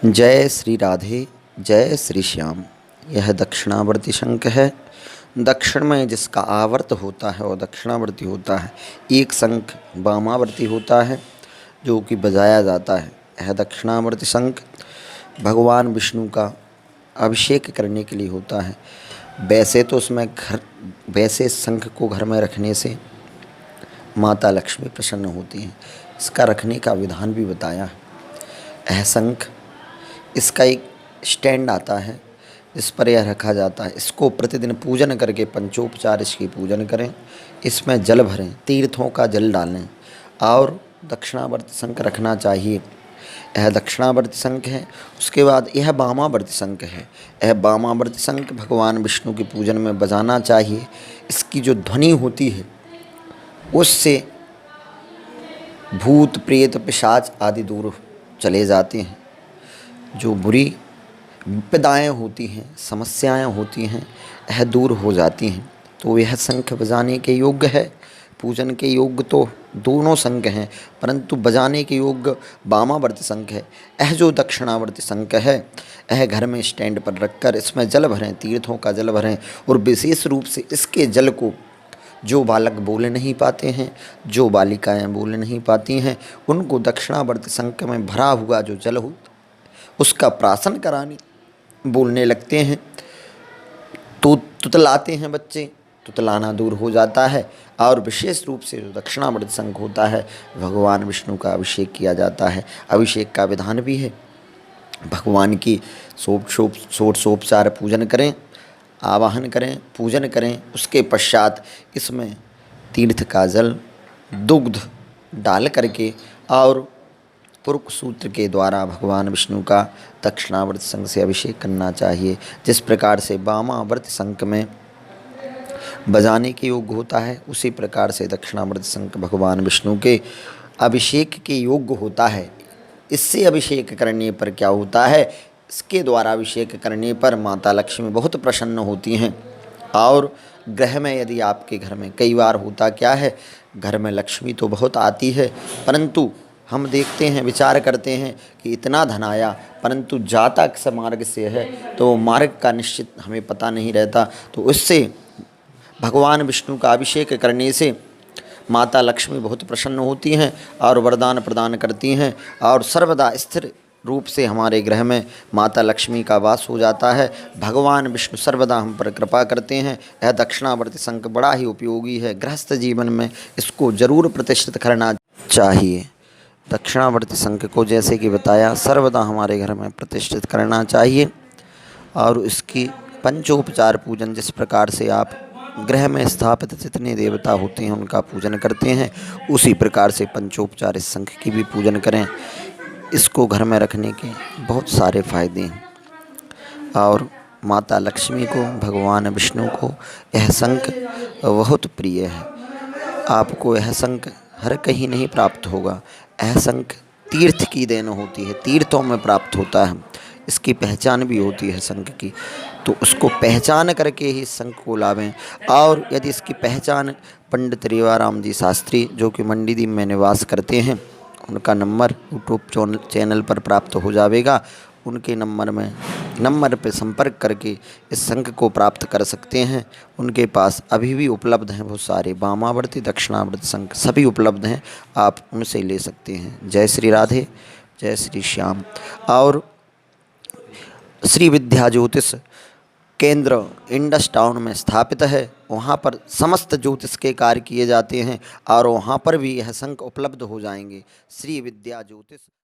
जय श्री राधे, जय श्री श्याम। यह दक्षिणावर्ती शंख है। दक्षिण में जिसका आवर्त होता है वह दक्षिणावर्ती होता है। एक शंख वामावर्ती होता है जो कि बजाया जाता है। यह दक्षिणावर्ती शंख भगवान विष्णु का अभिषेक करने के लिए होता है। वैसे शंख को घर में रखने से माता लक्ष्मी प्रसन्न होती हैं। इसका रखने का विधान भी बताया है। यह शंख, इसका एक स्टैंड आता है, इस पर यह रखा जाता है। इसको प्रतिदिन पूजन करके पंचोपचार इसकी पूजन करें। इसमें जल भरें, तीर्थों का जल डालें और दक्षिणावर्ती शंख रखना चाहिए। यह दक्षिणावर्ती शंख है। उसके बाद यह वामावर्ती शंख है। यह वामावर्ती शंख भगवान विष्णु के पूजन में बजाना चाहिए। इसकी जो ध्वनि होती है उससे भूत प्रेत पिशाच आदि दूर चले जाते हैं। जो बुरी विपदाएँ होती हैं, समस्याएं होती हैं, यह दूर हो जाती हैं। तो यह शंख बजाने के योग्य है। पूजन के योग्य तो दोनों शंख हैं, परंतु बजाने के योग्य वामावर्ती शंख है। यह जो दक्षिणावर्ती शंख है, यह घर में स्टैंड पर रखकर इसमें जल भरें, तीर्थों का जल भरें। और विशेष रूप से इसके जल को जो बालक बोल नहीं पाते हैं, जो बालिकाएं बोल नहीं पाती हैं, उनको दक्षिणावर्ती शंख में भरा हुआ जो जल हो उसका प्राशन कराने बोलने लगते हैं तो तुतलाते हैं बच्चे, तुतलाना दूर हो जाता है। और विशेष रूप से जो दक्षिणावर्ती शंख होता है, भगवान विष्णु का अभिषेक किया जाता है। अभिषेक का विधान भी है। भगवान की षोडशोपचार पूजन करें, आवाहन करें, पूजन करें। उसके पश्चात इसमें तीर्थ का जल, दुग्ध डाल करके और पुरुष सूत्र के द्वारा भगवान विष्णु का दक्षिणावर्ती शंख से अभिषेक करना चाहिए। जिस प्रकार से वामावर्ती शंख में बजाने के योग्य होता है, उसी प्रकार से दक्षिणावर्ती शंख भगवान विष्णु के अभिषेक के योग्य होता है। इससे अभिषेक करने पर क्या होता है, इसके द्वारा अभिषेक करने पर माता लक्ष्मी बहुत प्रसन्न होती हैं। और ग्रह में यदि आपके घर में, कई बार होता क्या है, घर में लक्ष्मी तो बहुत आती है, परंतु हम देखते हैं, विचार करते हैं कि इतना धन आया, परंतु जाता किस मार्ग से है तो मार्ग का निश्चित हमें पता नहीं रहता। तो उससे भगवान विष्णु का अभिषेक करने से माता लक्ष्मी बहुत प्रसन्न होती हैं और वरदान प्रदान करती हैं। और सर्वदा स्थिर रूप से हमारे ग्रह में माता लक्ष्मी का वास हो जाता है। भगवान विष्णु सर्वदा हम पर कृपा करते हैं। यह दक्षिणावर्ती शंख बड़ा ही उपयोगी है। गृहस्थ जीवन में इसको जरूर प्रतिष्ठित करना चाहिए। दक्षिणावर्ती शंख को जैसे कि बताया, सर्वदा हमारे घर में प्रतिष्ठित करना चाहिए। और इसकी पंचोपचार पूजन, जिस प्रकार से आप गृह में स्थापित जितने देवता होते हैं उनका पूजन करते हैं, उसी प्रकार से पंचोपचार इस शंख की भी पूजन करें। इसको घर में रखने के बहुत सारे फायदे हैं। और माता लक्ष्मी को, भगवान विष्णु को यह शंख बहुत प्रिय है। आपको यह शंख हर कहीं नहीं प्राप्त होगा। यह शंख तीर्थ की देन होती है, तीर्थों में प्राप्त होता है। इसकी पहचान भी होती है शंख की, तो उसको पहचान करके ही शंख को लावें। और यदि इसकी पहचान पंडित रेवाराम जी शास्त्री, जो कि मंडीदीप में निवास करते हैं, उनका नंबर यूट्यूब चैनल पर प्राप्त हो जाएगा। उनके नंबर पर संपर्क करके इस शंख को प्राप्त कर सकते हैं। उनके पास अभी भी उपलब्ध हैं बहुत सारे वामावर्ती, दक्षिणावर्ती शंख सभी उपलब्ध हैं, आप उनसे ले सकते हैं। जय श्री राधे, जय श्री श्याम। और श्री विद्या ज्योतिष केंद्र इंडस टाउन में स्थापित है। वहाँ पर समस्त ज्योतिष के कार्य किए जाते हैं और वहाँ पर भी यह शंख उपलब्ध हो जाएंगे। श्री विद्या ज्योतिष।